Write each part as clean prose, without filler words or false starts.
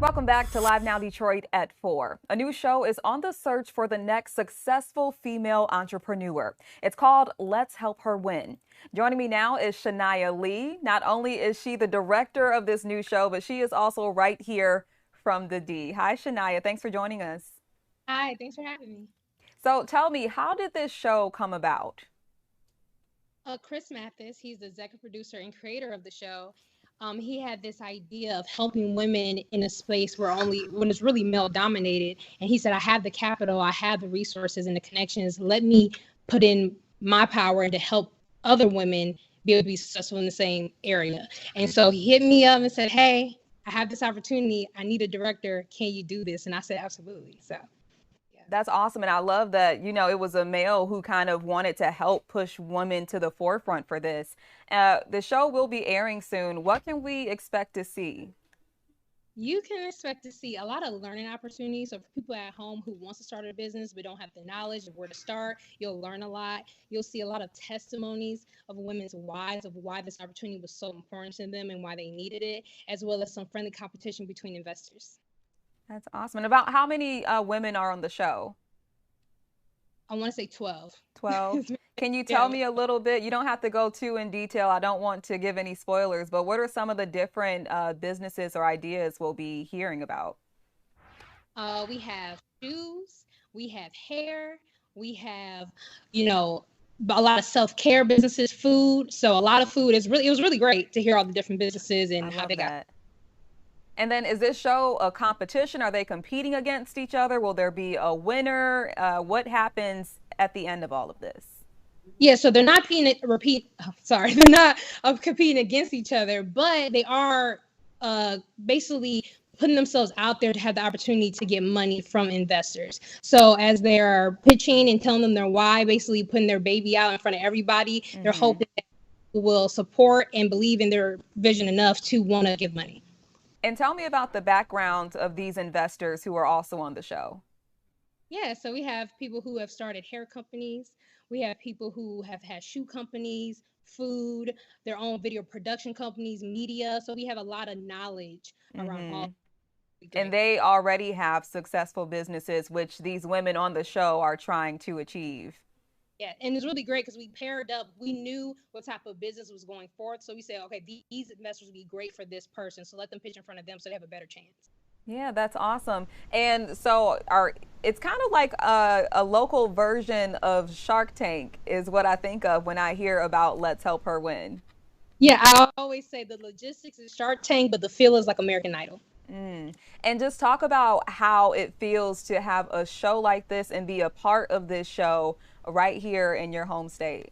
Welcome back to Live Now Detroit at 4. A new show is on the search for the next successful female entrepreneur. It's called Let's Help Her Win. Joining me now is Shania Lee. Not only is she the director of this new show, but she is also right here from the D. Hi, Shania. Thanks for joining us. Hi, thanks for having me. So tell me, how did this show come about? Chris Mathis, he's the executive producer and creator of the show. He had this idea of helping women in a space where only when it's really male dominated. And he said, I have the capital, I have the resources and the connections. Let me put in my power to help other women be able to be successful in the same area. And so he hit me up and said, hey, I have this opportunity. I need a director. Can you do this? And I said, absolutely. So. That's awesome. And I love that, it was a male who kind of wanted to help push women to the forefront for this. The show will be airing soon. What can we expect to see? You can expect to see a lot of learning opportunities. So for people at home who wants to start a business but don't have the knowledge of where to start, you'll learn a lot. You'll see a lot of testimonies of women's whys of why this opportunity was so important to them and why they needed it, as well as some friendly competition between investors. That's awesome. And about how many women are on the show? I want to say 12. 12. Can you tell Yeah. me a little bit? You don't have to go too in detail. I don't want to give any spoilers, but what are some of the different businesses or ideas we'll be hearing about? We have shoes, we have hair, we have, you know, a lot of self-care businesses, food. So a lot of food it was really great to hear all the different businesses I and how love they got. that. And then is this show a competition? Are they competing against each other? Will there be a winner? What happens at the end of all of this? Yeah, so they're not being sorry, they're not competing against each other, but they are basically putting themselves out there to have the opportunity to get money from investors. So as they're pitching and telling them their why, basically putting their baby out in front of everybody, they're Hmm. hoping that people will support and believe in their vision enough to want to give money. And tell me about the background of these investors who are also on the show. Yeah, so we have people who have started hair companies. We have people who have had shoe companies, food, their own video production companies, media. So we have a lot of knowledge around all. Hmm. And Great. they already have successful businesses, which these women on the show are trying to achieve. Yeah, and it's really great because we paired up. We knew what type of business was going forward. So we said, okay, these investors would be great for this person. So let them pitch in front of them so they have a better chance. Yeah, that's awesome. And so it's kind of like a local version of Shark Tank is what I think of when I hear about Let's Help Her Win. Yeah, I always say the logistics is Shark Tank, but the feel is like American Idol. Mm. And just talk about how it feels to have a show like this and be a part of this show right here in your home state.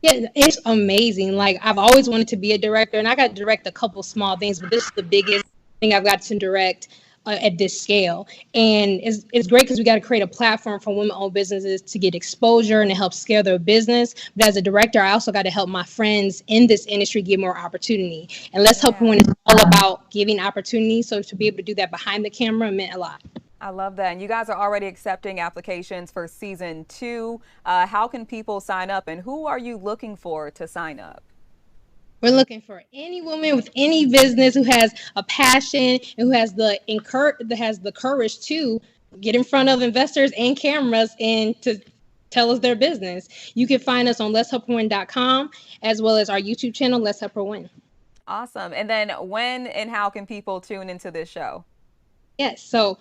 Yeah, it's amazing. Like I've always wanted to be a director, and I got to direct a couple small things, but this is the biggest thing I've got to direct at this scale. And it's great because we got to create a platform for women-owned businesses to get exposure and to help scale their business. But as a director, I also got to help my friends in this industry get more opportunity. And Let's Help Yeah. When it's all about giving opportunity. So to be able to do that behind the camera meant a lot. I love that. And you guys are already accepting applications for season 2. How can people sign up and who are you looking for to sign up? We're looking for any woman with any business who has a passion and who has the courage to get in front of investors and cameras and to tell us their business. You can find us on letshelpherwin.com as well as our YouTube channel, Let's Help Her Win. Awesome. And then when and how can people tune into this show? Yes, so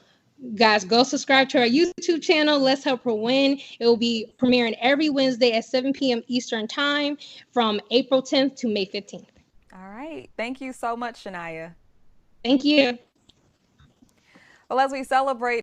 guys, go subscribe to our YouTube channel, Let's Help Her Win. It will be premiering every Wednesday at 7 p.m. Eastern Time from April 10th to May 15th. All right. Thank you so much, Shania. Thank you. Well, as we celebrate